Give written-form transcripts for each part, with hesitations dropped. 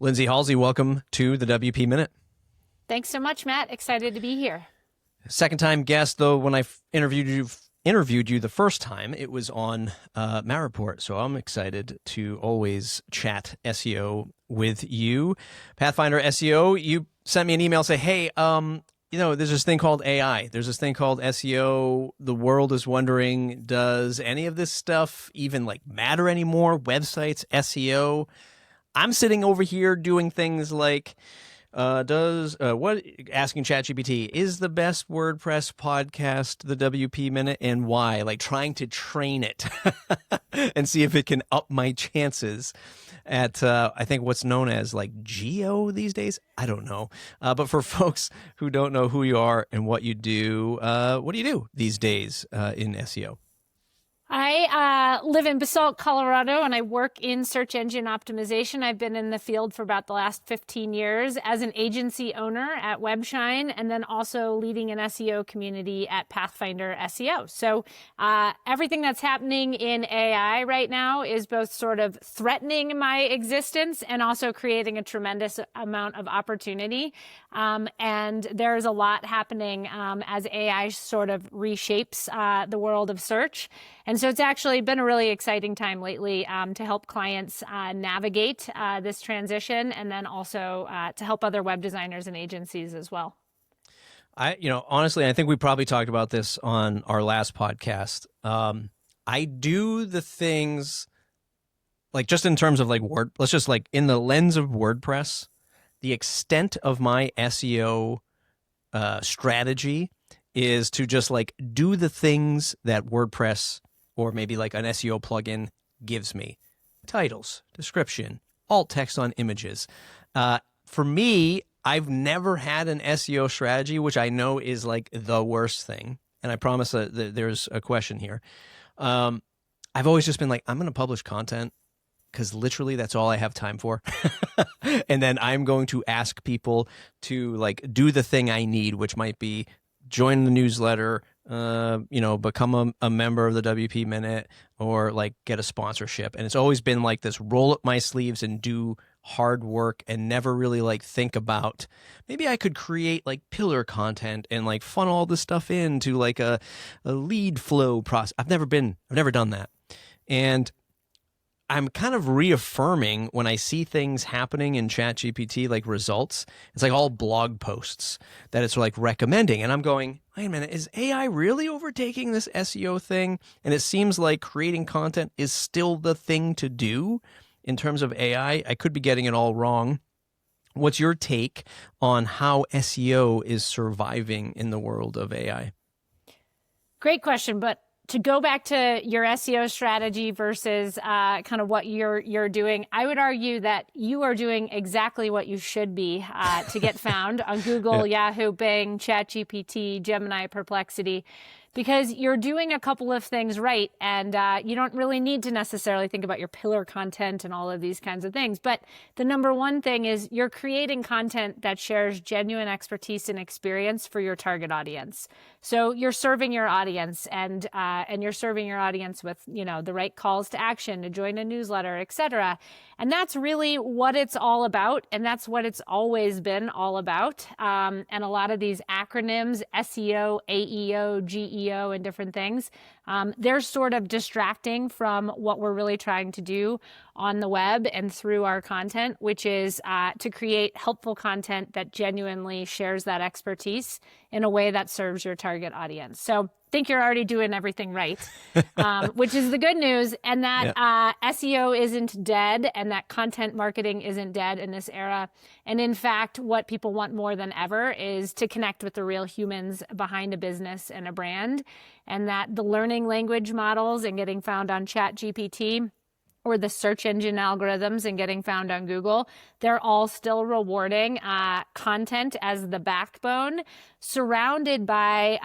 Lindsay, Halsey, welcome to the WP Minute. Thanks so much, Matt. Excited to be here. Second time guest, though, when I interviewed you the first time, it was on Matt Report. So I'm excited to always chat SEO with you. Pathfinder SEO, you sent me an email, say, hey, there's this thing called AI. There's this thing called SEO. The world is wondering, does any of this stuff even matter anymore? Websites, SEO. I'm sitting over here doing things like, asking ChatGPT, is the best WordPress podcast the WP Minute and why? Trying to train it and see if it can up my chances at, I think what's known as geo these days. I don't know. But for folks who don't know who you are and what you do these days in SEO? I live in Basalt, Colorado, and I work in search engine optimization. I've been in the field for about the last 15 years as an agency owner at Webshine, and then also leading an SEO community at Pathfinder SEO. So everything that's happening in AI right now is both sort of threatening my existence and also creating a tremendous amount of opportunity. And there's a lot happening as AI sort of reshapes the world of search. And so it's actually been a really exciting time lately to help clients navigate this transition, and then also to help other web designers and agencies as well. Honestly, I think we probably talked about this on our last podcast. I do the things just in terms of let's just in the lens of WordPress, the extent of my SEO strategy is to just do the things that WordPress or maybe an SEO plugin gives me. Titles, description, alt text on images. For me, I've never had an SEO strategy, which I know is the worst thing. And I promise that there's a question here. I've always just been I'm going to publish content because literally that's all I have time for. And then I'm going to ask people to do the thing I need, which might be join the newsletter, become a member of the WP Minute, or get a sponsorship. And it's always been this roll up my sleeves and do hard work and never really think about maybe I could create pillar content and funnel all this stuff into a lead flow process. I've never done that. And I'm kind of reaffirming when I see things happening in ChatGPT, results. It's all blog posts that it's recommending. And I'm going, wait a minute, is AI really overtaking this SEO thing? And it seems like creating content is still the thing to do in terms of AI. I could be getting it all wrong. What's your take on how SEO is surviving in the world of AI? Great question, but to go back to your SEO strategy versus kind of what you're doing, I would argue that you are doing exactly what you should be to get found on Google, Yahoo, Bing, ChatGPT, Gemini, Perplexity, because you're doing a couple of things right, and you don't really need to necessarily think about your pillar content and all of these kinds of things. But the number one thing is you're creating content that shares genuine expertise and experience for your target audience. So you're serving your audience, and you're serving your audience with the right calls to action, to join a newsletter, etc. And that's really what it's all about, and that's what it's always been all about. And a lot of these acronyms, SEO, AEO, GEO, and different things, they're sort of distracting from what we're really trying to do on the web and through our content, which is to create helpful content that genuinely shares that expertise in a way that serves your target audience. So I think you're already doing everything right, which is the good news. And that SEO isn't dead, and that content marketing isn't dead in this era. And in fact, what people want more than ever is to connect with the real humans behind a business and a brand. And that the learning language models and getting found on ChatGPT, or the search engine algorithms and getting found on Google, they're all still rewarding content as the backbone, surrounded by,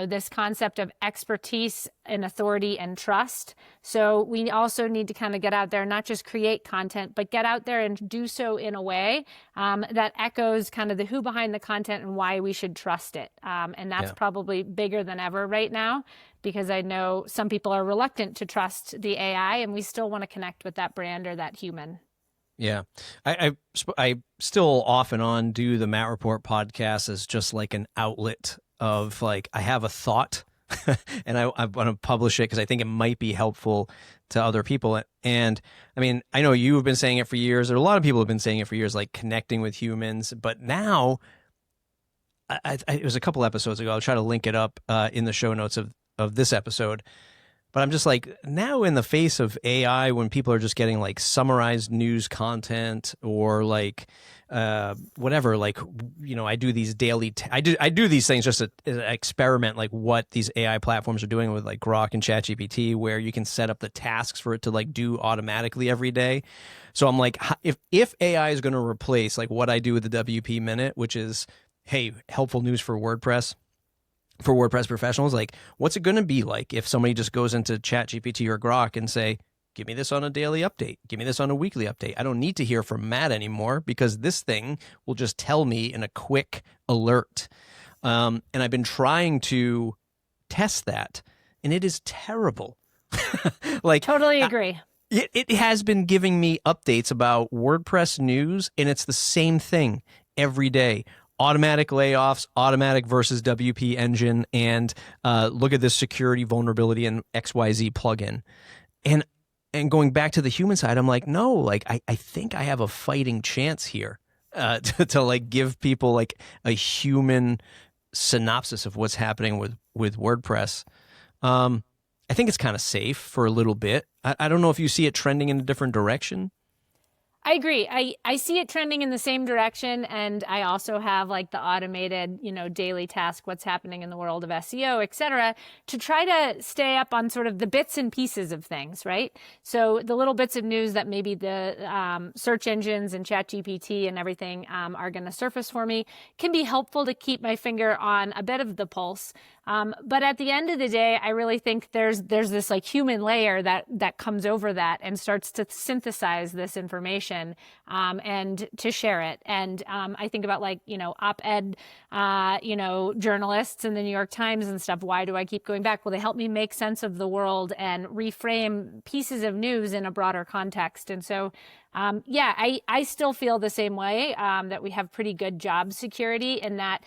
this concept of expertise and authority and trust. So we also need to kind of get out there, not just create content, but get out there and do so in a way that echoes kind of the who behind the content and why we should trust it. And that's probably bigger than ever right now, because I know some people are reluctant to trust the AI, and we still want to connect with that brand or that human. Yeah. I still off and on do the Matt Report podcast as just like an outlet of like, I have a thought and I want to publish it because I think it might be helpful to other people. And I mean, I know you have been saying it for years, or a lot of people have been saying it for years, like connecting with humans. But now, it was a couple episodes ago, I'll try to link it up in the show notes of this episode. But I'm just like, now in the face of AI, when people are just getting like summarized news content or like whatever, like, you know, I do these daily, I do these things just to experiment like what these AI platforms are doing with like Grok and ChatGPT, where you can set up the tasks for it to like do automatically every day. So I'm like, if AI is going to replace like what I do with the WP Minute, which is, hey, helpful news for WordPress professionals, like what's it going to be like if somebody just goes into ChatGPT or Grok and say, give me this on a daily update, give me this on a weekly update. I don't need to hear from Matt anymore because this thing will just tell me in a quick alert. And I've been trying to test that, and it is terrible. Like, Totally agree. It has been giving me updates about WordPress news, and it's the same thing every day. Automatic layoffs, automatic versus WP engine, and look at this security vulnerability in XYZ plugin. And going back to the human side, I'm like, no, like I think I have a fighting chance here to like give people like a human synopsis of what's happening with WordPress. I think it's kind of safe for a little bit. I don't know if you see it trending in a different direction. I agree. I see it trending in the same direction. And I also have like the automated, you know, daily task, what's happening in the world of SEO, et cetera, to try to stay up on sort of the bits and pieces of things, right? So the little bits of news that maybe the search engines and ChatGPT and everything are going to surface for me can be helpful to keep my finger on a bit of the pulse. But at the end of the day, I really think there's this like human layer that comes over that and starts to synthesize this information and to share it. And I think about like, you know, op-ed, you know, journalists in the New York Times and stuff. Why do I keep going back? Well, they help me make sense of the world and reframe pieces of news in a broader context. And so yeah, I still feel the same way, that we have pretty good job security in that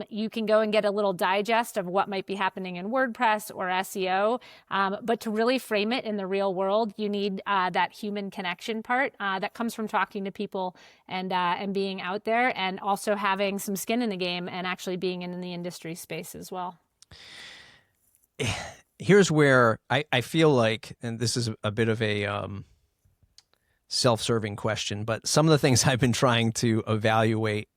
you can go and get a little digest of what might be happening in WordPress or SEO. But to really frame it in the real world, you need that human connection part that comes from talking to people and being out there, and also having some skin in the game and actually being in the industry space as well. Here's where I feel like, and this is a bit of a self-serving question, but some of the things I've been trying to evaluate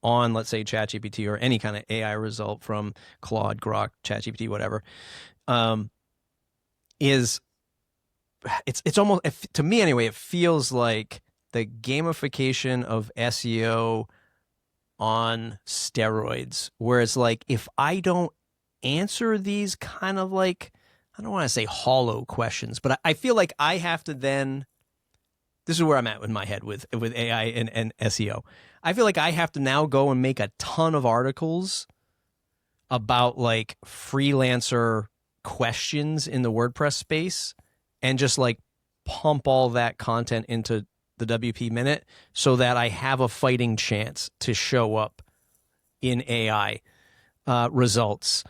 on, let's say, ChatGPT or any kind of AI result from Claude, Grok, ChatGPT, whatever, is it's almost, to me anyway, it feels like the gamification of SEO on steroids, where it's like, if I don't answer these kind of like, I don't want to say hollow questions, but I feel like I have to then, this is where I'm at with my head with AI and SEO. I feel like I have to now go and make a ton of articles about like freelancer questions in the WordPress space and just like pump all that content into the WP Minute so that I have a fighting chance to show up in AI results,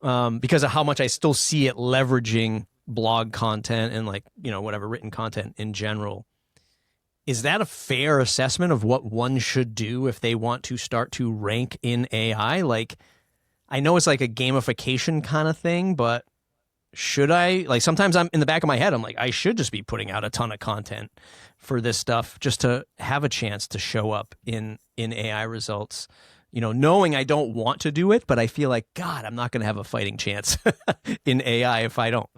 because of how much I still see it leveraging blog content and like, you know, whatever written content in general. Is that a fair assessment of what one should do if they want to start to rank in AI? Like, I know it's like a gamification kind of thing, but should I? Like, sometimes I'm in the back of my head, I'm like, I should just be putting out a ton of content for this stuff just to have a chance to show up in AI results. You know, knowing I don't want to do it, but I feel like, God, I'm not going to have a fighting chance in AI if I don't.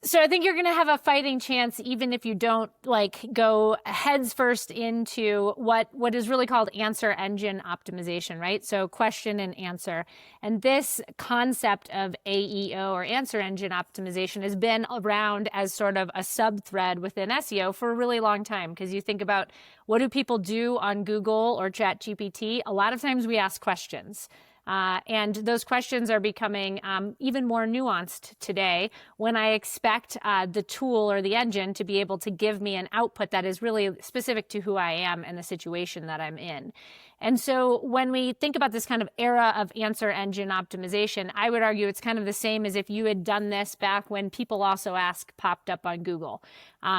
So I think you're going to have a fighting chance even if you don't like go heads first into what is really called answer engine optimization, right? So question and answer. And this concept of AEO, or answer engine optimization, has been around as sort of a sub-thread within SEO for a really long time. Because you think about, what do people do on Google or ChatGPT? A lot of times we ask questions. And those questions are becoming even more nuanced today when I expect the tool or the engine to be able to give me an output that is really specific to who I am and the situation that I'm in. And so when we think about this kind of era of answer engine optimization, I would argue it's kind of the same as if you had done this back when People Also Ask popped up on Google.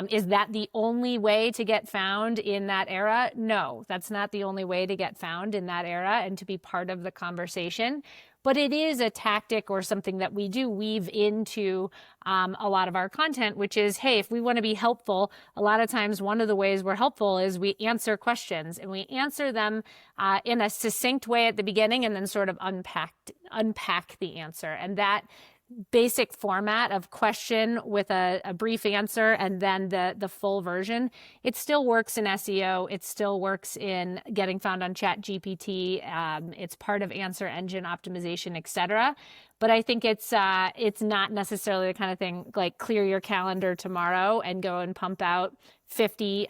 Is that the only way to get found in that era? No, that's not the only way to get found in that era and to be part of the conversation. But it is a tactic or something that we do weave into a lot of our content, which is, hey, if we want to be helpful, a lot of times one of the ways we're helpful is we answer questions, and we answer them in a succinct way at the beginning and then sort of unpack the answer. And that basic format of question with a brief answer and then the full version, it still works in SEO. It still works in getting found on ChatGPT. It's part of answer engine optimization, etc. But I think it's not necessarily the kind of thing like clear your calendar tomorrow and go and pump out 50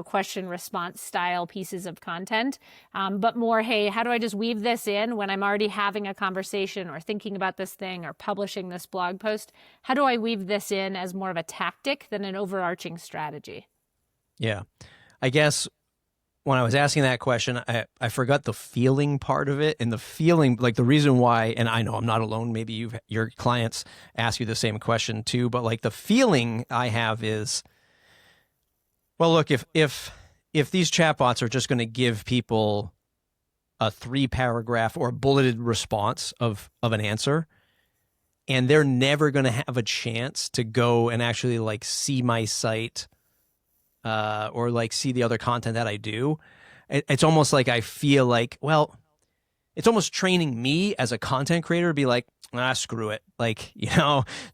question response style pieces of content, but more, hey, how do I just weave this in when I'm already having a conversation or thinking about this thing or publishing this blog post? How do I weave this in as more of a tactic than an overarching strategy? Yeah. I guess when I was asking that question, I forgot the feeling part of it, and the feeling, like the reason why, and I know I'm not alone, maybe your clients ask you the same question too, but like the feeling I have is, well, look, if these chatbots are just going to give people a 3-paragraph or bulleted response of an answer, and they're never going to have a chance to go and actually like see my site or like see the other content that I do, it's almost like I feel like, well, it's almost training me as a content creator to be like, screw it. Like,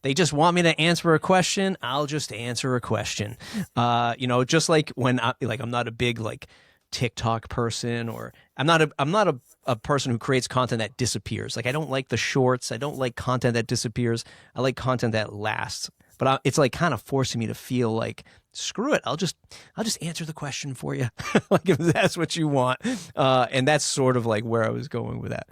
they just want me to answer a question. I'll just answer a question. Just like when I'm not a big like TikTok person, or I'm not a person who creates content that disappears. Like, I don't like the shorts. I don't like content that disappears. I like content that lasts. But it's like kind of forcing me to feel like, screw it. I'll just answer the question for you. Like, if that's what you want. And that's sort of like where I was going with that.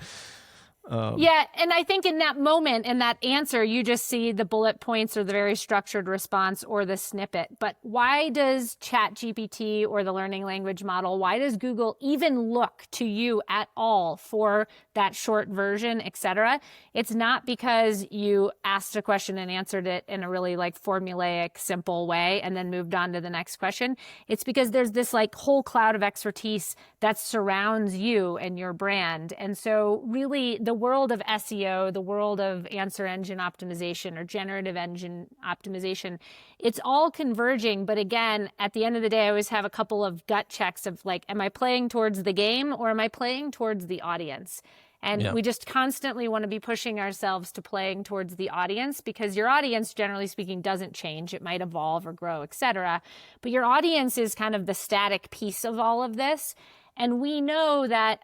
Yeah. And I think in that moment, in that answer, you just see the bullet points or the very structured response or the snippet. But why does ChatGPT or the learning language model, why does Google even look to you at all for that short version, et cetera? It's not because you asked a question and answered it in a really like formulaic, simple way and then moved on to the next question. It's because there's this like whole cloud of expertise that surrounds you and your brand. And so really the world of SEO, the world of answer engine optimization or generative engine optimization, it's all converging. But again, at the end of the day, I always have a couple of gut checks of like, am I playing towards the game or am I playing towards the audience? And we just constantly want to be pushing ourselves to playing towards the audience, because your audience, generally speaking, doesn't change. It might evolve or grow, et cetera. But your audience is kind of the static piece of all of this. And we know that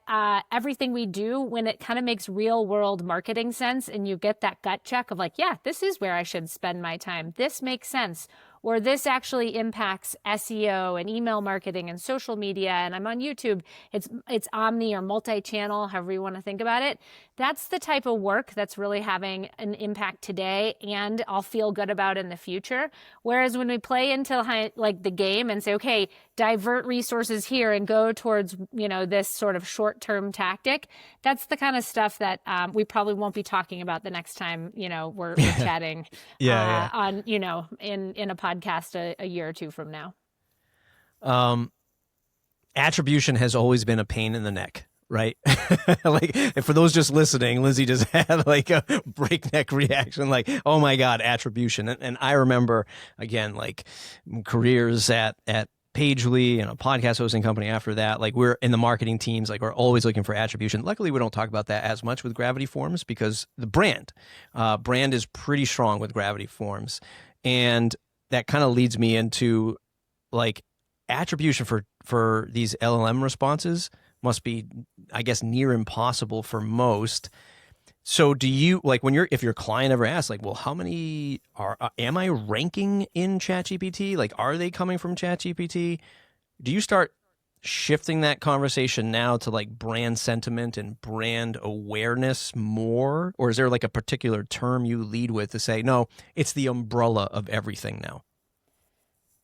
everything we do, when it kind of makes real world marketing sense and you get that gut check of like, yeah, this is where I should spend my time. This makes sense. Or this actually impacts SEO and email marketing and social media, and I'm on YouTube. It's omni or multi-channel, however you want to think about it. That's the type of work that's really having an impact today, and I'll feel good about in the future. Whereas when we play into like the game and say, okay, divert resources here and go towards this sort of short-term tactic, that's the kind of stuff that we probably won't be talking about the next time we're chatting on in a podcast a year or two from now. Attribution has always been a pain in the neck, right? Like, for those just listening, Lindsay just had like a breakneck reaction, like, oh my God, attribution. And I remember, again, like careers at Pagely and a podcast hosting company after that, like we're in the marketing teams, like we're always looking for attribution. Luckily, we don't talk about that as much with Gravity Forms because the brand is pretty strong with Gravity Forms. And that kind of leads me into like attribution for these LLM responses must be, I guess, near impossible for most. So do you, like, if your client ever asks, like, well, how many am I ranking in ChatGPT? Like, are they coming from ChatGPT? Do you start shifting that conversation now to like brand sentiment and brand awareness more? Or is there like a particular term you lead with to say, no, it's the umbrella of everything now?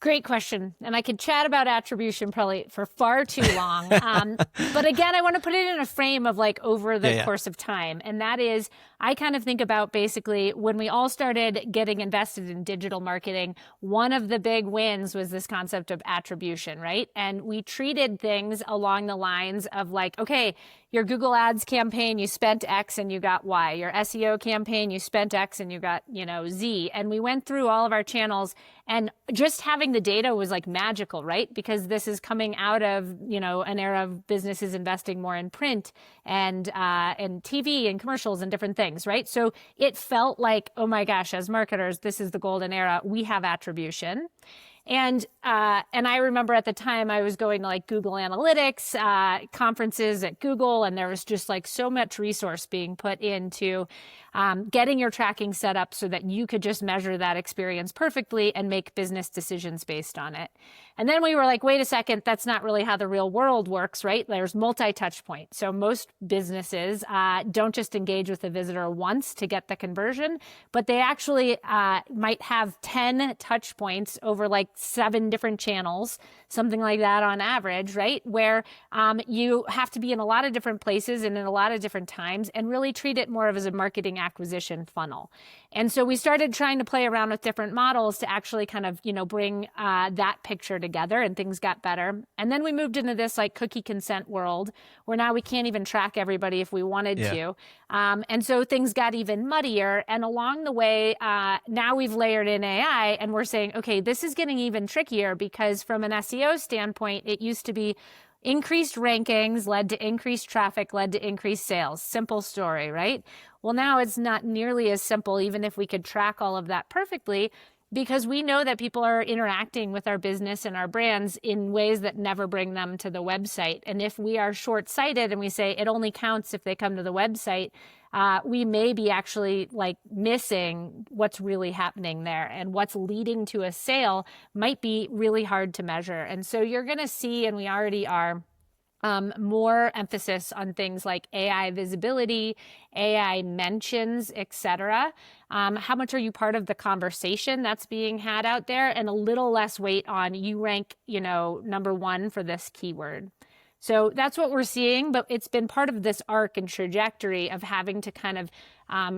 Great question. And I could chat about attribution probably for far too long. But again, I want to put it in a frame of like over the course of time. And that is, I kind of think about basically when we all started getting invested in digital marketing, one of the big wins was this concept of attribution, right? And we treated things along the lines of like, okay, your Google Ads campaign, you spent X and you got Y. Your SEO campaign, you spent X and you got, Z. And we went through all of our channels, and just having the data was like magical, right? Because this is coming out of, an era of businesses investing more in print and TV and commercials and different things, right? So it felt like, oh my gosh, as marketers, this is the golden era. We have attribution. And I remember at the time I was going to like Google Analytics conferences at Google, and there was just like so much resource being put into getting your tracking set up so that you could just measure that experience perfectly and make business decisions based on it. And then we were like, wait a second, that's not really how the real world works, right? There's multi-touch point. So most businesses don't just engage with the visitor once to get the conversion, but they actually might have 10 touch points over like 7 different channels, something like that on average, right? Where you have to be in a lot of different places and in a lot of different times and really treat it more of as a marketing acquisition funnel. And so we started trying to play around with different models to actually kind of, bring that picture together, and things got better. And then we moved into this like cookie consent world where now we can't even track everybody if we wanted to. And so things got even muddier. And along the way, now we've layered in AI, and we're saying, okay, this is getting even trickier because from an SEO standpoint, it used to be increased rankings led to increased traffic, led to increased sales. Simple story, right? Well, now it's not nearly as simple, even if we could track all of that perfectly, because we know that people are interacting with our business and our brands in ways that never bring them to the website. And if we are short-sighted and we say it only counts if they come to the website, we may be actually like missing what's really happening there, and what's leading to a sale might be really hard to measure. And so you're going to see, and we already are, more emphasis on things like AI visibility, AI mentions, etc. How much are you part of the conversation that's being had out there, and a little less weight on you rank, number 1 for this keyword. So that's what we're seeing, but it's been part of this arc and trajectory of having to kind of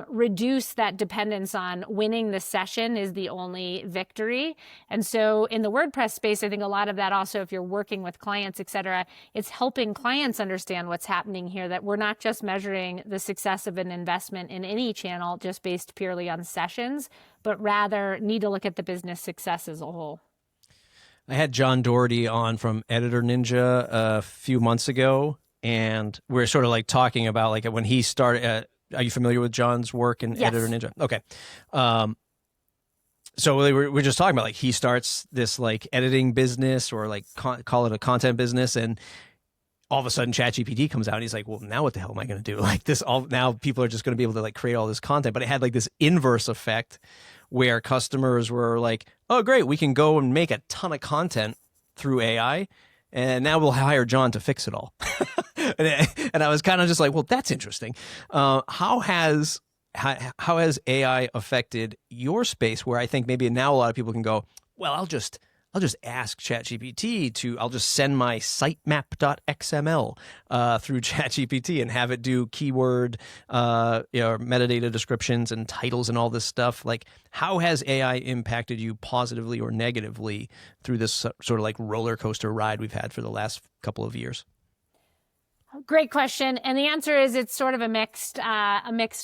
reduce that dependence on winning the session is the only victory. And so in the WordPress space, I think a lot of that also, if you're working with clients, et cetera, it's helping clients understand what's happening here, that we're not just measuring the success of an investment in any channel just based purely on sessions, but rather need to look at the business success as a whole. I had John Doherty on from Editor Ninja a few months ago, and we are sort of like talking about like when he started. Are you familiar with John's work in Editor Ninja? Okay. So we're just talking about like he starts this like editing business, or like call it a content business, and all of a sudden ChatGPT comes out and he's like, well, now what the hell am I going to do? Like this, now people are just going to be able to like create all this content. But it had like this inverse effect where customers were like, oh, great, we can go and make a ton of content through AI, and now we'll hire John to fix it all. And I was kind of just like, well, that's interesting. How has AI affected your space, where I think maybe now a lot of people can go, well, I'll just ask ChatGPT I'll just send my sitemap.xml through ChatGPT and have it do keyword, metadata descriptions and titles and all this stuff. Like, how has AI impacted you positively or negatively through this sort of like roller coaster ride we've had for the last couple of years? Great question. And the answer is it's sort of a mixed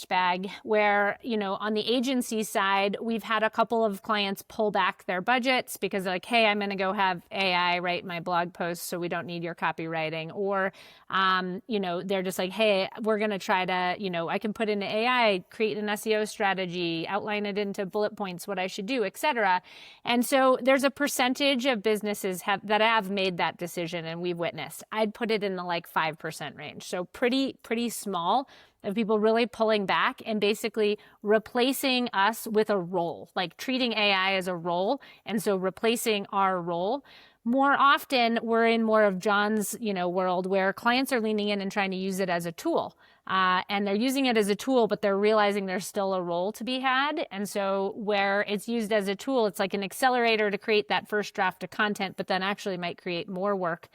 bag where, on the agency side, we've had a couple of clients pull back their budgets because they're like, hey, I'm going to go have AI write my blog posts so we don't need your copywriting. Or, they're just like, hey, we're going to try to, I can put in AI, create an SEO strategy, outline it into bullet points, what I should do, et cetera. And so there's a percentage of businesses that have made that decision, and we've witnessed. I'd put it in the like 5% range. So pretty small of people really pulling back and basically replacing us with a role, like treating AI as a role. And so replacing our role. More often, we're in more of John's, world where clients are leaning in and trying to use it as a tool. And they're using it as a tool, but they're realizing there's still a role to be had. And so where it's used as a tool, it's like an accelerator to create that first draft of content, but then actually might create more work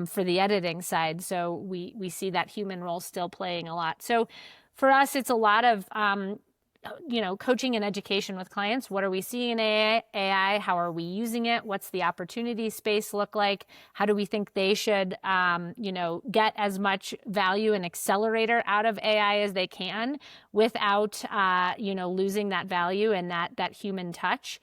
for the editing side. So we see that human role still playing a lot. So for us, it's a lot of coaching and education with clients. What are we seeing in AI? How are we using it? What's the opportunity space look like? How do we think they should, get as much value and accelerator out of AI as they can without, losing that value and that human touch?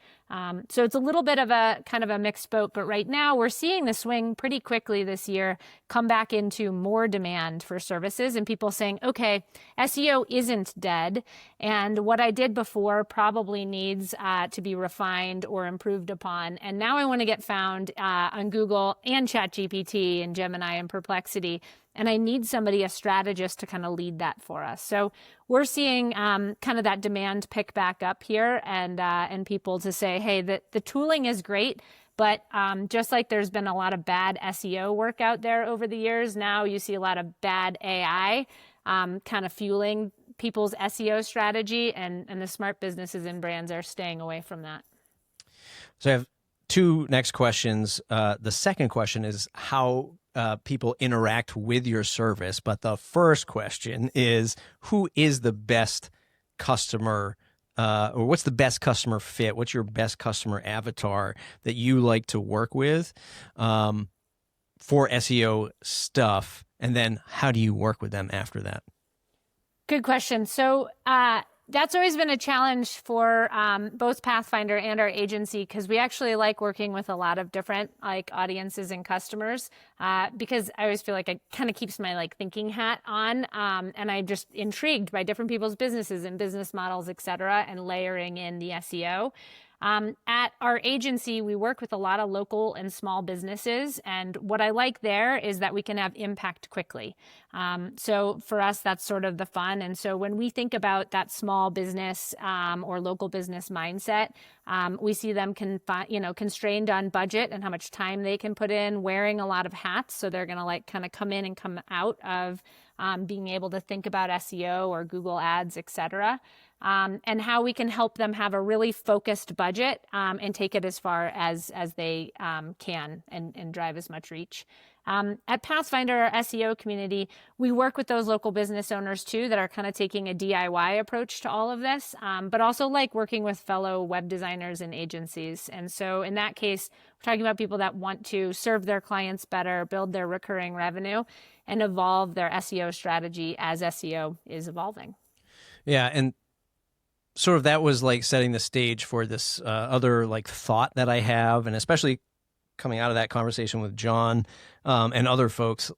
So it's a little bit of a kind of a mixed boat, but right now we're seeing the swing pretty quickly this year come back into more demand for services and people saying, okay, SEO isn't dead. And what I did before probably needs to be refined or improved upon. And now I want to get found on Google and ChatGPT and Gemini and Perplexity. And I need somebody, a strategist, to kind of lead that for us. So we're seeing kind of that demand pick back up here and people to say, hey, the tooling is great, but just like there's been a lot of bad SEO work out there over the years, now you see a lot of bad AI kind of fueling people's SEO strategy, and the smart businesses and brands are staying away from that. So I have two next questions. The second question is how people interact with your service. But the first question is, who is the best customer or what's the best customer fit? What's your best customer avatar that you like to work with for SEO stuff? And then how do you work with them after that? Good question. So that's always been a challenge for both Pathfinder and our agency, because we actually like working with a lot of different audiences and customers because I always feel like it kind of keeps my thinking hat on, and I'm just intrigued by different people's businesses and business models, et cetera, and layering in the SEO. At our agency, we work with a lot of local and small businesses. And what I like there is that we can have impact quickly. So for us, that's sort of the fun. And so when we think about that small business or local business mindset, we see them constrained on budget and how much time they can put in, wearing a lot of hats. So they're going to kind of come in and come out of being able to think about SEO or Google Ads, et cetera. And how we can help them have a really focused budget and take it as far as they can and drive as much reach. At Pathfinder, our SEO community, we work with those local business owners too that are kind of taking a DIY approach to all of this, but also like working with fellow web designers and agencies. And so in that case, we're talking about people that want to serve their clients better, build their recurring revenue, and evolve their SEO strategy as SEO is evolving. Yeah, and sort of that was setting the stage for this other thought that I have, and especially coming out of that conversation with John and other folks,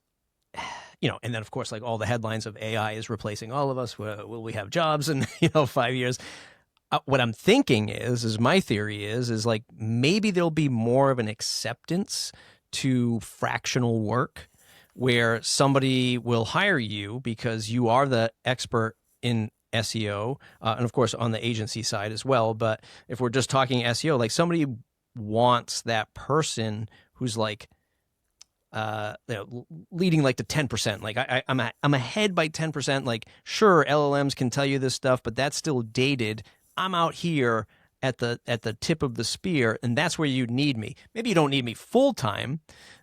and then of course all the headlines of AI is replacing all of us. Will we have jobs in 5 years? What I'm thinking is my theory is maybe there'll be more of an acceptance to fractional work, where somebody will hire you because you are the expert in SEO, and of course on the agency side as well. But if we're just talking SEO, somebody wants that person who's leading the 10%. I'm ahead by 10%. Sure, LLMs can tell you this stuff, but that's still dated. I'm out here at the tip of the spear, and that's where you need me. Maybe you don't need me full time,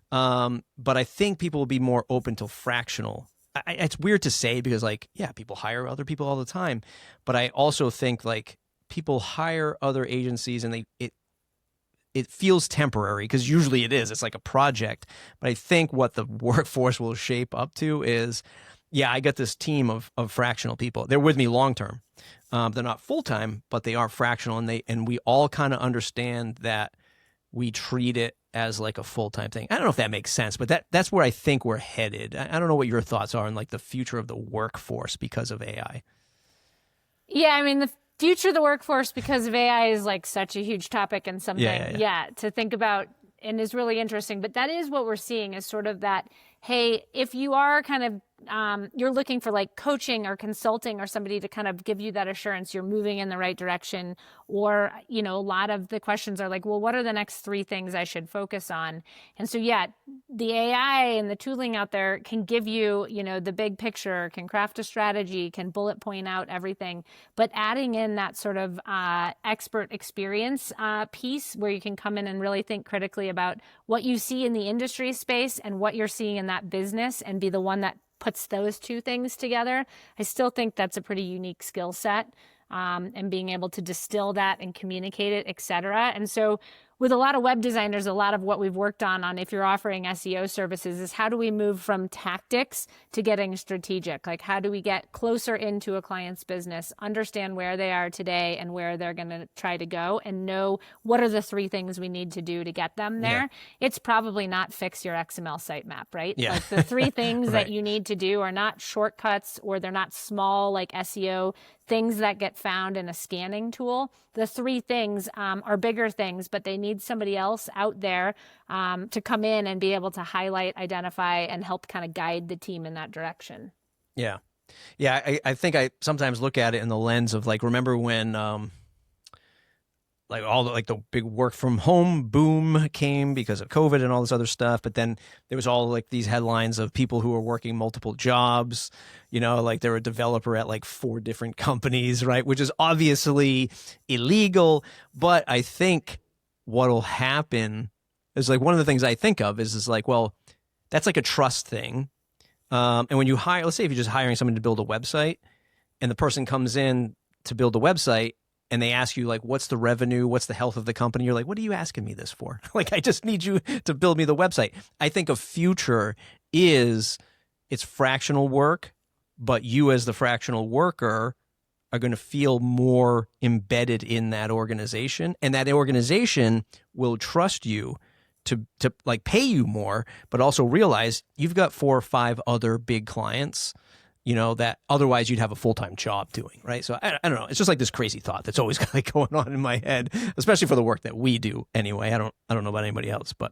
but I think people will be more open to fractional. It's weird to say because people hire other people all the time, but I also think people hire other agencies and it feels temporary, because usually it is. It's like a project. But I think what the workforce will shape up to is, I got this team of fractional people. They're with me long term. They're not full time, but they are fractional, and we all kind of understand that we treat it as a full-time thing. I don't know if that makes sense, but that's where I think we're headed. I don't know what your thoughts are on the future of the workforce because of AI. Yeah, I mean, the future of the workforce because of AI is such a huge topic and something, to think about, and is really interesting. But that is what we're seeing is sort of that, hey, if you are kind of you're looking for like coaching or consulting or somebody to kind of give you that assurance you're moving in the right direction. Or, a lot of the questions are like, well, what are the next 3 things I should focus on? And so, yeah, the AI and the tooling out there can give you, the big picture, can craft a strategy, can bullet point out everything, but adding in that sort of expert experience piece where you can come in and really think critically about what you see in the industry space and what you're seeing in that business and be the one that puts those 2 things together. I still think that's a pretty unique skill set, and being able to distill that and communicate it, et cetera. And so with a lot of web designers, a lot of what we've worked on if you're offering SEO services is how do we move from tactics to getting strategic? Like how do we get closer into a client's business, understand where they are today and where they're going to try to go, and know what are the 3 things we need to do to get them there. Yeah. It's probably not fix your XML sitemap, right? Yeah. Like the 3 things right. that you need to do are not shortcuts, or they're not small like SEO things that get found in a scanning tool. The 3 things are bigger things, but they need somebody else out there to come in and be able to highlight, identify, and help kind of guide the team in that direction. Yeah. Yeah. I think I sometimes look at it in the lens of like, remember when like all the big work from home boom came because of COVID and all this other stuff. But then there was all like these headlines of people who were working multiple jobs, like they're a developer at like 4 different companies, right? Which is obviously illegal. But I think what'll happen is like one of the things I think of is like, well, that's like a trust thing. And when you hire, let's say if you're just hiring someone to build a website and the person comes in to build a website, and they ask you like, what's the revenue? What's the health of the company? You're like, what are you asking me this for? Like, I just need you to build me the website. I think a future is it's fractional work, but you as the fractional worker are going to feel more embedded in that organization. And that organization will trust you to like pay you more, but also realize you've got 4 or 5 other big clients that otherwise you'd have a full-time job doing, right? So I don't know. It's just like this crazy thought that's always kind of going on in my head, especially for the work that we do anyway. I don't know about anybody else, but.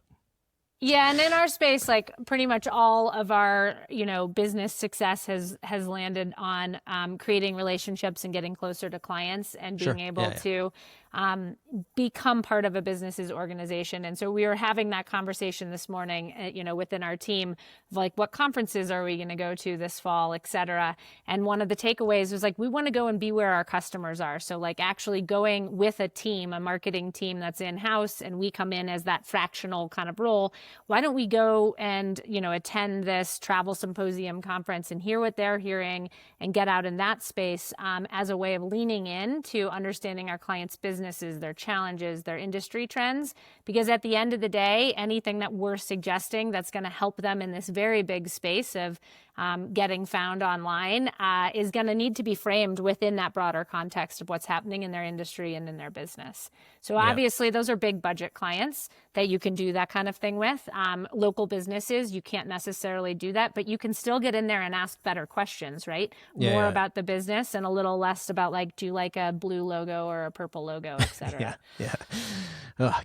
Yeah, and in our space, like pretty much all of our, business success has landed on creating relationships and getting closer to clients and being able to become part of a business's organization. And so we were having that conversation this morning, within our team of like, what conferences are we going to go to this fall, et cetera. And one of the takeaways was like, we want to go and be where our customers are. So like actually going with a team, a marketing team that's in-house, and we come in as that fractional kind of role. Why don't we go and, attend this travel symposium conference and hear what they're hearing and get out in that space as a way of leaning in to understanding our clients' businesses, their challenges, their industry trends. Because at the end of the day, anything that we're suggesting that's going to help them in this very big space of getting found online is going to need to be framed within that broader context of what's happening in their industry and in their business. So obviously those are big budget clients that you can do that kind of thing with. Local businesses, you can't necessarily do that, but you can still get in there and ask better questions, right? More about the business and a little less about like, do you like a blue logo or a purple logo, et cetera.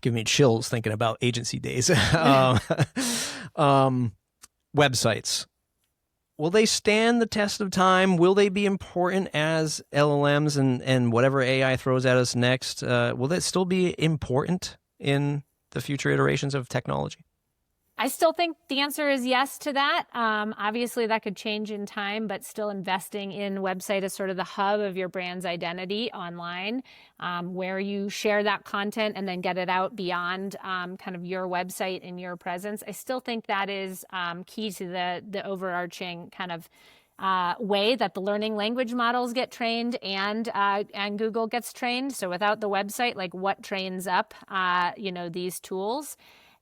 Give me chills thinking about agency days. Websites. Will they stand the test of time? Will they be important as LLMs and whatever AI throws at us next? Will that still be important in the future iterations of technology? I still think the answer is yes to that. Obviously, that could change in time, but still investing in website as sort of the hub of your brand's identity online, where you share that content and then get it out beyond kind of your website and your presence. I still think that is key to the overarching kind of way that the learning language models get trained and Google gets trained. So without the website, like what trains up, these tools?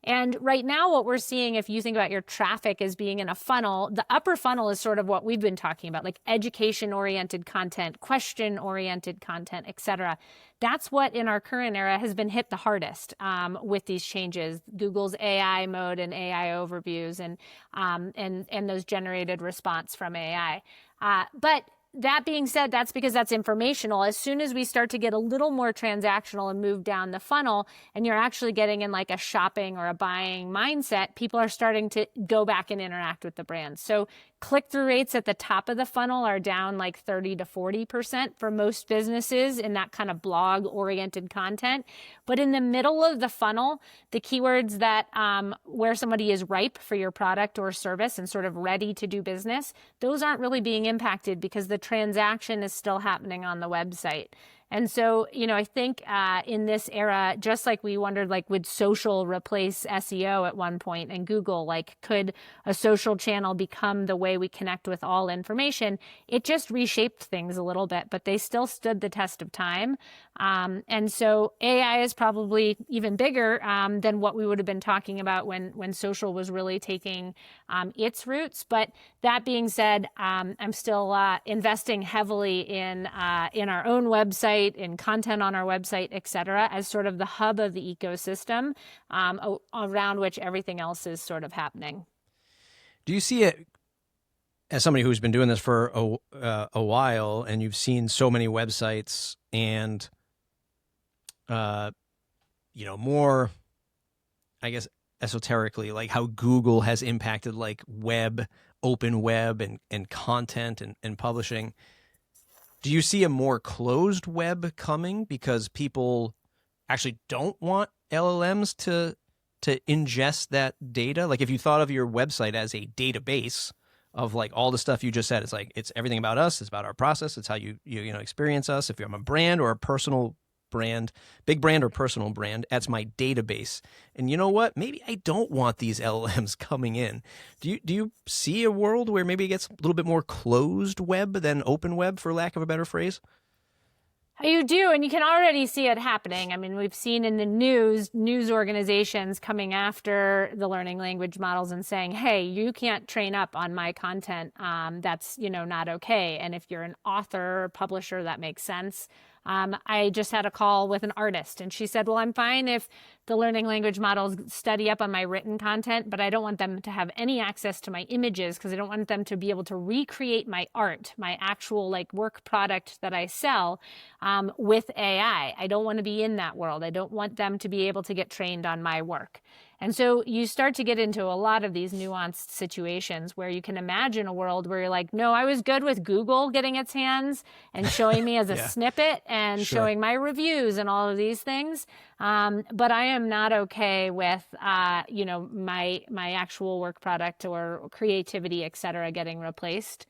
And right now, what we're seeing, if you think about your traffic as being in a funnel, the upper funnel is sort of what we've been talking about, like education-oriented content, question-oriented content, et cetera. That's what in our current era has been hit the hardest with these changes, Google's AI mode and AI overviews and those generated response from AI. But that being said, that's because that's informational. As soon as we start to get a little more transactional and move down the funnel, and you're actually getting in like a shopping or a buying mindset, people are starting to go back and interact with the brand. So click-through rates at the top of the funnel are down like 30 to 40% for most businesses in that kind of blog-oriented content. But in the middle of the funnel, the keywords that where somebody is ripe for your product or service and sort of ready to do business, those aren't really being impacted because the transaction is still happening on the website. And so, I think in this era, just like we wondered, like, would social replace SEO at one point, and Google, like, could a social channel become the way we connect with all information? It just reshaped things a little bit, but they still stood the test of time. And so AI is probably even bigger than what we would have been talking about when social was really taking its roots. But that being said, I'm still investing heavily in our own website, in content on our website, et cetera, as sort of the hub of the ecosystem around which everything else is sort of happening. Do you see it as somebody who's been doing this for a while, and you've seen so many websites and, more, I guess, esoterically, like how Google has impacted like open web and content and publishing? Do you see a more closed web coming because people actually don't want LLMs to ingest that data? Like if you thought of your website as a database of like all the stuff you just said, it's like, it's everything about us. It's about our process. It's how you experience us. If I'm a brand or a personal brand, big brand or personal brand, that's my database. And you know what? Maybe I don't want these LLMs coming in. Do you see a world where maybe it gets a little bit more closed web than open web, for lack of a better phrase? You do, and you can already see it happening. I mean, we've seen in the news organizations coming after the learning language models and saying, hey, you can't train up on my content. That's, not okay. And if you're an author or publisher, that makes sense. I just had a call with an artist, and she said, well, I'm fine if the learning language models study up on my written content, but I don't want them to have any access to my images because I don't want them to be able to recreate my art, my actual like work product that I sell with AI. I don't want to be in that world. I don't want them to be able to get trained on my work. And so you start to get into a lot of these nuanced situations where you can imagine a world where you're like, no, I was good with Google getting its hands and showing me as a snippet and showing my reviews and all of these things. But I am not okay with, my actual work product or creativity, et cetera, getting replaced.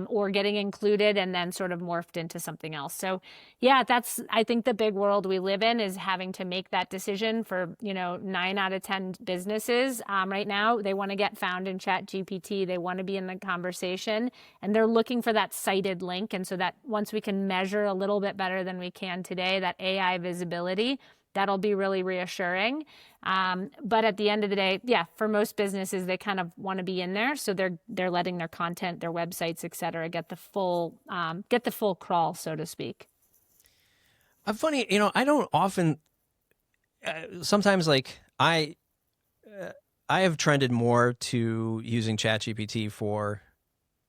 Or getting included and then sort of morphed into something else. So yeah, that's, I think the big world we live in is having to make that decision for, 9 out of 10 businesses right now. They want to get found in ChatGPT. They want to be in the conversation, and they're looking for that cited link. And so that once we can measure a little bit better than we can today, that AI visibility, that'll be really reassuring. But at the end of the day, for most businesses, they kind of want to be in there. So they're letting their content, their websites, et cetera, get the full crawl, so to speak. I'm funny, I don't often, sometimes like I have trended more to using ChatGPT for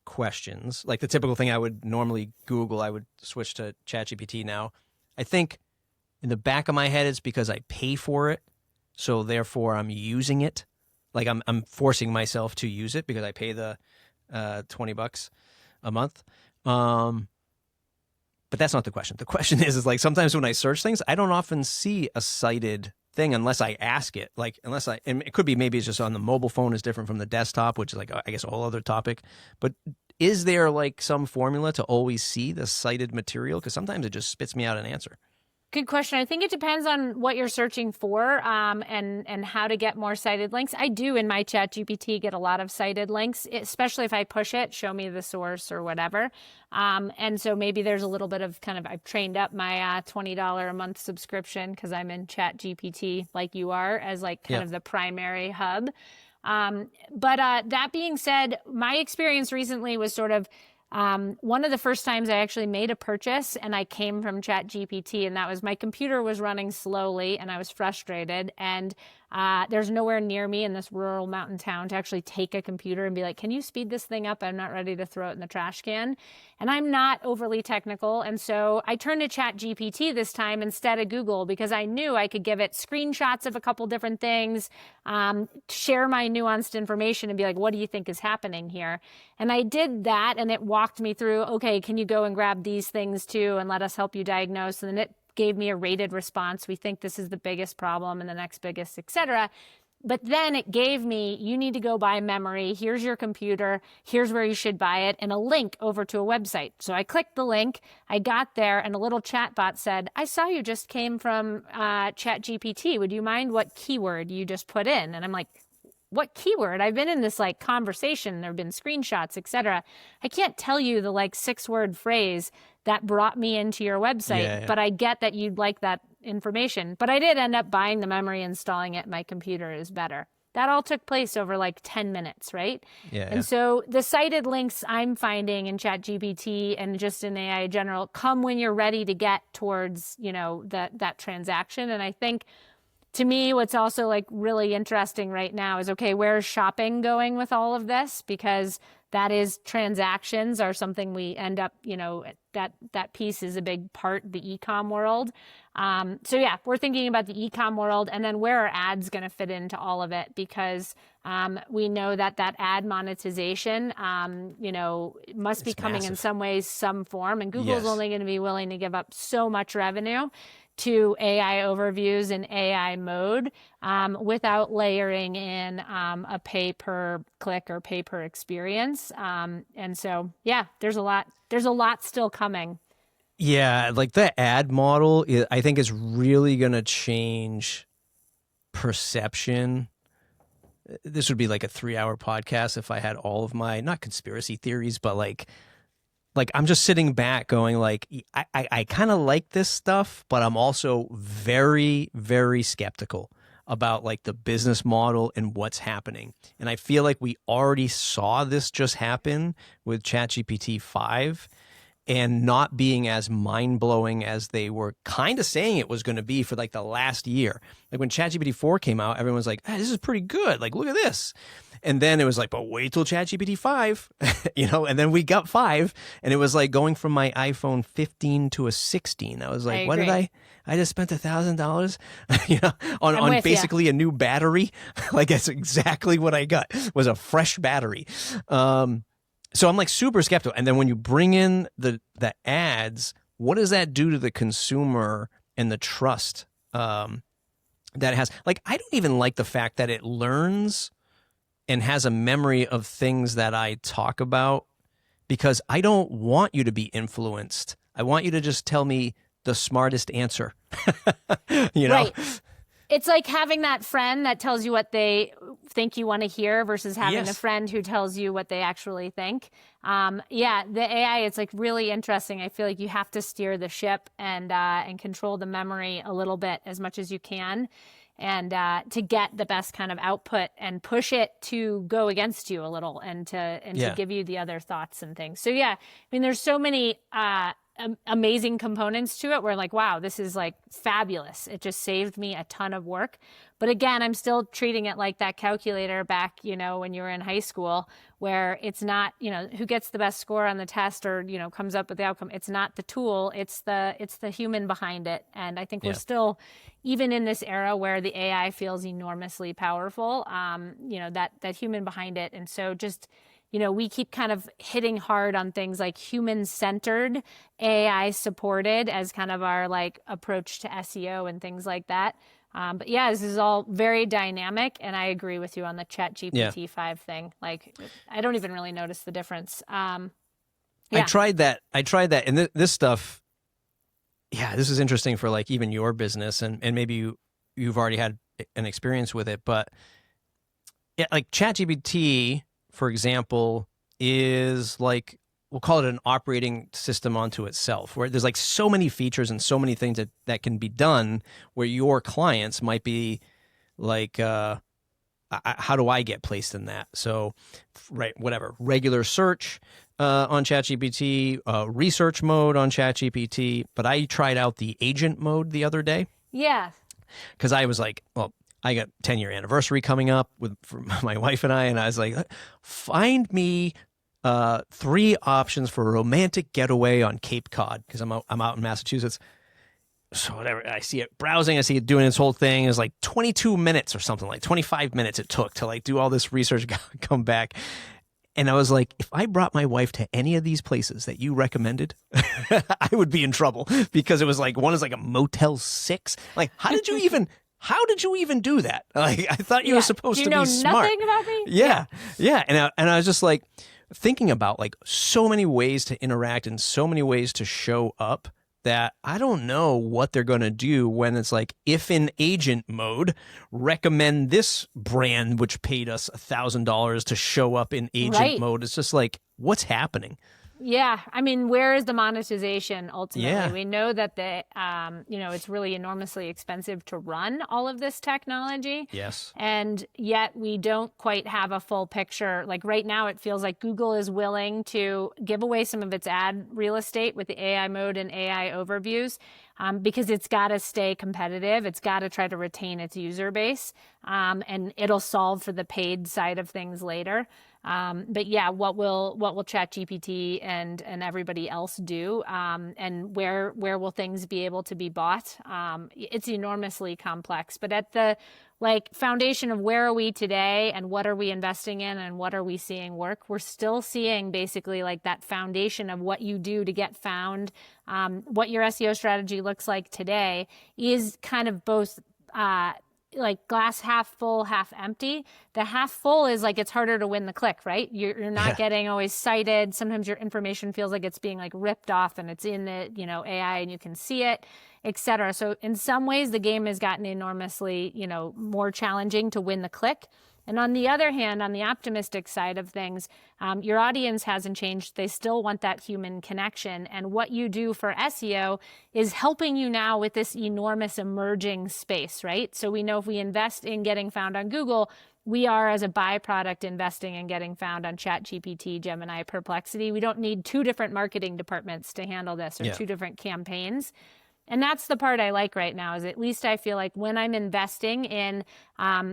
questions. Like the typical thing I would normally Google, I would switch to ChatGPT now. I think in the back of my head, it's because I pay for it, so therefore I'm using it. Like I'm forcing myself to use it because I pay the $20 a month. But that's not the question. The question is like sometimes when I search things, I don't often see a cited thing unless I ask it. Like and it could be maybe it's just on the mobile phone is different from the desktop, which is like I guess a whole other topic. But is there like some formula to always see the cited material? Because sometimes it just spits me out an answer. Good question. I think it depends on what you're searching for and how to get more cited links. I do in my ChatGPT get a lot of cited links, especially if I push it, show me the source or whatever. And so maybe there's a little bit of I've trained up my $20 a month subscription because I'm in ChatGPT like you are as like kind of the primary hub. But that being said, my experience recently was sort of one of the first times I actually made a purchase and I came from ChatGPT, and that was my computer was running slowly and I was frustrated. And There's nowhere near me in this rural mountain town to actually take a computer and be like, can you speed this thing up? I'm not ready to throw it in the trash can. And I'm not overly technical. And so I turned to ChatGPT this time instead of Google, because I knew I could give it screenshots of a couple different things, share my nuanced information and be like, what do you think is happening here? And I did that, and it walked me through, okay, can you go and grab these things too and let us help you diagnose? And then it gave me a rated response. We think this is the biggest problem and the next biggest, etc. But then it gave me, you need to go buy memory. Here's your computer. Here's where you should buy it, and a link over to a website. So I clicked the link. I got there, and a little chat bot said, I saw you just came from ChatGPT. Would you mind what keyword you just put in? And I'm like, what keyword? I've been in this like conversation. There have been screenshots, etc. I can't tell you the like 6-word phrase that brought me into your website, but I get that you'd like that information. But I did end up buying the memory, installing it. My computer is better. That all took place over like 10 minutes, right? And so the cited links I'm finding in ChatGPT and just in AI in general come when you're ready to get towards, that transaction. And I think, to me, what's also like really interesting right now is, okay, where's shopping going with all of this? Because that is, transactions are something we end up, that piece is a big part of the e-com world. So yeah, we're thinking about the e-com world, and then where are ads going to fit into all of it? Because we know that ad monetization, must be coming in some ways, some form, and Google's only going to be willing to give up so much revenue to AI overviews in AI mode without layering in a pay per click or pay per experience. And so, yeah, there's a lot still coming. Yeah, like the ad model, I think, is really going to change perception. This would be like a 3-hour podcast if I had all of my, not conspiracy theories, but like I'm just sitting back going like, I kind of like this stuff, but I'm also very, very skeptical about like the business model and what's happening. And I feel like we already saw this just happen with ChatGPT 5 and not being as mind-blowing as they were kind of saying it was going to be for like the last year. Like when ChatGPT 4 came out, everyone was like, hey, this is pretty good. Like, look at this. And then it was like, but wait till ChatGPT 5, and then we got 5, and it was like going from my iPhone 15 to a 16. I was like, what did I just spent $1,000, on basically a new battery. Like that's exactly what I got, was a fresh battery. So I'm like super skeptical. And then when you bring in the ads, what does that do to the consumer and the trust that it has? Like, I don't even like the fact that it learns and has a memory of things that I talk about, because I don't want you to be influenced. I want you to just tell me the smartest answer. Right. It's like having that friend that tells you what they think you want to hear versus having a friend who tells you what they actually think. The AI, it's like really interesting. I feel like you have to steer the ship and control the memory a little bit as much as you can, and to get the best kind of output and push it to go against you a little and to give you the other thoughts and things. So yeah, I mean, there's so many amazing components to it where like, wow, this is like fabulous. It just saved me a ton of work. But again, I'm still treating it like that calculator back, when you were in high school, where it's not, who gets the best score on the test or, comes up with the outcome. It's not the tool, it's the human behind it. And I think we're still, even in this era where the AI feels enormously powerful, that human behind it. And so just, we keep kind of hitting hard on things like human-centered, AI-supported as kind of our like approach to SEO and things like that. But yeah, this is all very dynamic, and I agree with you on the ChatGPT 5 thing. Like, I don't even really notice the difference. I tried that, and this stuff. Yeah, this is interesting for like even your business, and maybe you've already had an experience with it, but like ChatGPT, for example, is like, we'll call it an operating system unto itself, where there's like so many features and so many things that can be done where your clients might be like, how do I get placed in that? So, right, whatever, regular search on ChatGPT, research mode on ChatGPT, but I tried out the agent mode the other day. Yeah. Because I was like, well, I got 10-year anniversary coming up for my wife and I was like, find me 3 options for a romantic getaway on Cape Cod, because I'm out in Massachusetts. So whatever, I see it browsing, I see it doing this whole thing. It's like 22 minutes or something, like 25 minutes it took to like do all this research, come back. And I was like, if I brought my wife to any of these places that you recommended, I would be in trouble, because it was like, one is like a Motel 6. Like, how did you even do that? Like, I thought you were supposed to be smart. Do you know nothing about me? Yeah. And I was just like thinking about like so many ways to interact and so many ways to show up, that I don't know what they're going to do when it's like, if in agent mode, recommend this brand, which paid us $1,000 to show up in agent mode. It's just like, what's happening? Yeah. I mean, where is the monetization ultimately? Yeah. We know that it's really enormously expensive to run all of this technology. Yes. And yet we don't quite have a full picture. Like right now, it feels like Google is willing to give away some of its ad real estate with the AI mode and AI overviews, because it's got to stay competitive. It's got to try to retain its user base, and it'll solve for the paid side of things later. But yeah, what will ChatGPT and everybody else do? And where will things be able to be bought? It's enormously complex, but at the foundation of where are we today and what are we investing in and what are we seeing work, we're still seeing basically like that foundation of what you do to get found. What your SEO strategy looks like today is kind of both, like glass half full, half empty. The half full is like, it's harder to win the click, right? You're not getting always cited. Sometimes your information feels like it's being like ripped off and it's in the, AI and you can see it, etc. So in some ways the game has gotten enormously, more challenging to win the click. And on the other hand, on the optimistic side of things, your audience hasn't changed. They still want that human connection. And what you do for SEO is helping you now with this enormous emerging space, right? So we know if we invest in getting found on Google, we are, as a byproduct, investing in getting found on ChatGPT, Gemini, Perplexity. We don't need 2 different marketing departments to handle this, or 2 different campaigns. And that's the part I like right now, is at least I feel like when I'm investing in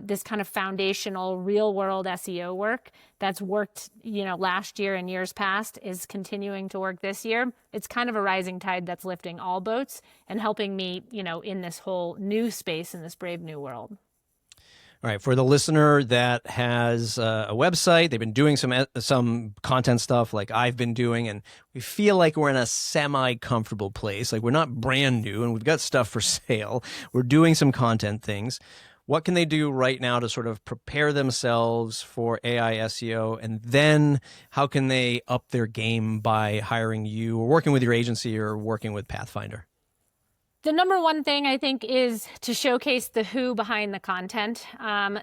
this kind of foundational real world SEO work that's worked, last year and years past, is continuing to work this year. It's kind of a rising tide that's lifting all boats and helping me, in this whole new space, in this brave new world. All right, for the listener that has a website, they've been doing some content stuff like I've been doing, and we feel like we're in a semi-comfortable place. Like, we're not brand new, and we've got stuff for sale. We're doing some content things. What can they do right now to sort of prepare themselves for AI SEO? And then how can they up their game by hiring you or working with your agency or working with Pathfinder? The number one thing, I think, is to showcase the who behind the content.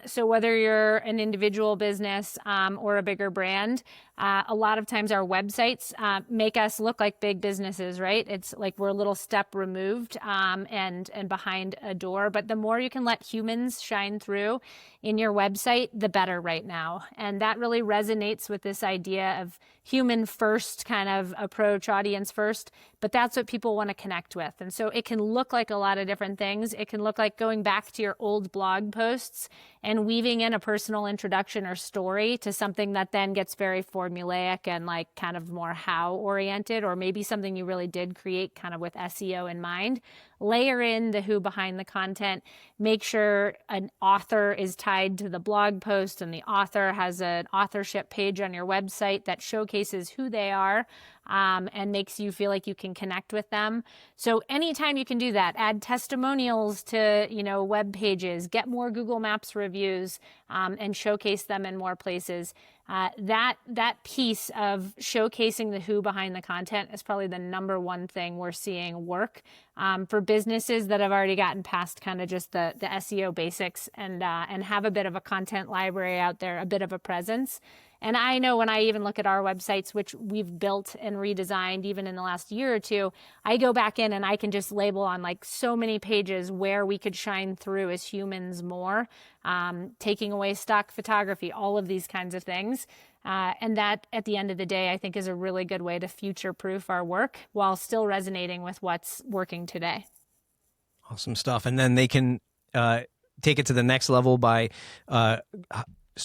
So whether you're an individual business or a bigger brand, a lot of times our websites make us look like big businesses, right? It's like we're a little step removed and behind a door. But the more you can let humans shine through in your website, the better right now. And that really resonates with this idea of human first kind of approach, audience first. But that's what people want to connect with. And so it can look like a lot of different things. It can look like going back to your old blog posts and weaving in a personal introduction or story to something that then gets very formulaic and like kind of more how oriented, or maybe something you really did create kind of with SEO in mind. Layer in the who behind the content. Make sure an author is tied to the blog post and the author has an authorship page on your website that showcases who they are and makes you feel like you can connect with them. So anytime you can do that, add testimonials to, web pages, get more Google Maps reviews, and showcase them in more places. That piece of showcasing the who behind the content is probably the number one thing we're seeing work for businesses that have already gotten past kind of just the SEO basics and have a bit of a content library out there, a bit of a presence. And I know when I even look at our websites, which we've built and redesigned even in the last year or two, I go back in and I can just label on like so many pages where we could shine through as humans more, taking away stock photography, all of these kinds of things. And that, at the end of the day, I think is a really good way to future-proof our work while still resonating with what's working today. Awesome stuff. And then they can take it to the next level by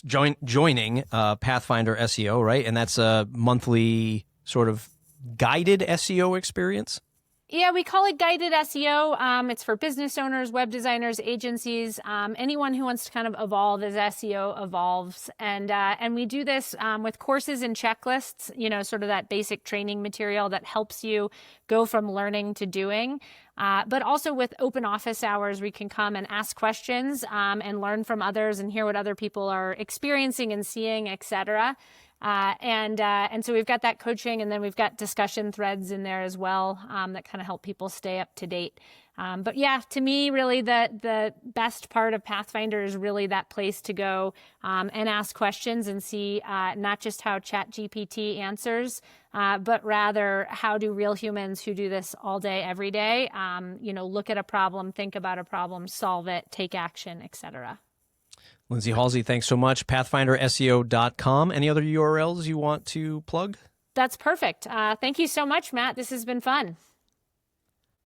joining Pathfinder SEO, right? And that's a monthly sort of guided SEO experience. Yeah, we call it guided SEO. It's for business owners, web designers, agencies, anyone who wants to kind of evolve as SEO evolves. And we do this with courses and checklists, sort of that basic training material that helps you go from learning to doing. But also with open office hours, we can come and ask questions and learn from others and hear what other people are experiencing and seeing, et cetera. And so we've got that coaching, and then we've got discussion threads in there as well that kind of help people stay up to date. But yeah, to me, really the best part of Pathfinder is really that place to go and ask questions and see not just how ChatGPT answers, but rather how do real humans who do this all day, every day, look at a problem, think about a problem, solve it, take action, etc. Lindsay, Halsey, thanks so much. PathfinderSEO.com. Any other URLs you want to plug? That's perfect. Thank you so much, Matt. This has been fun.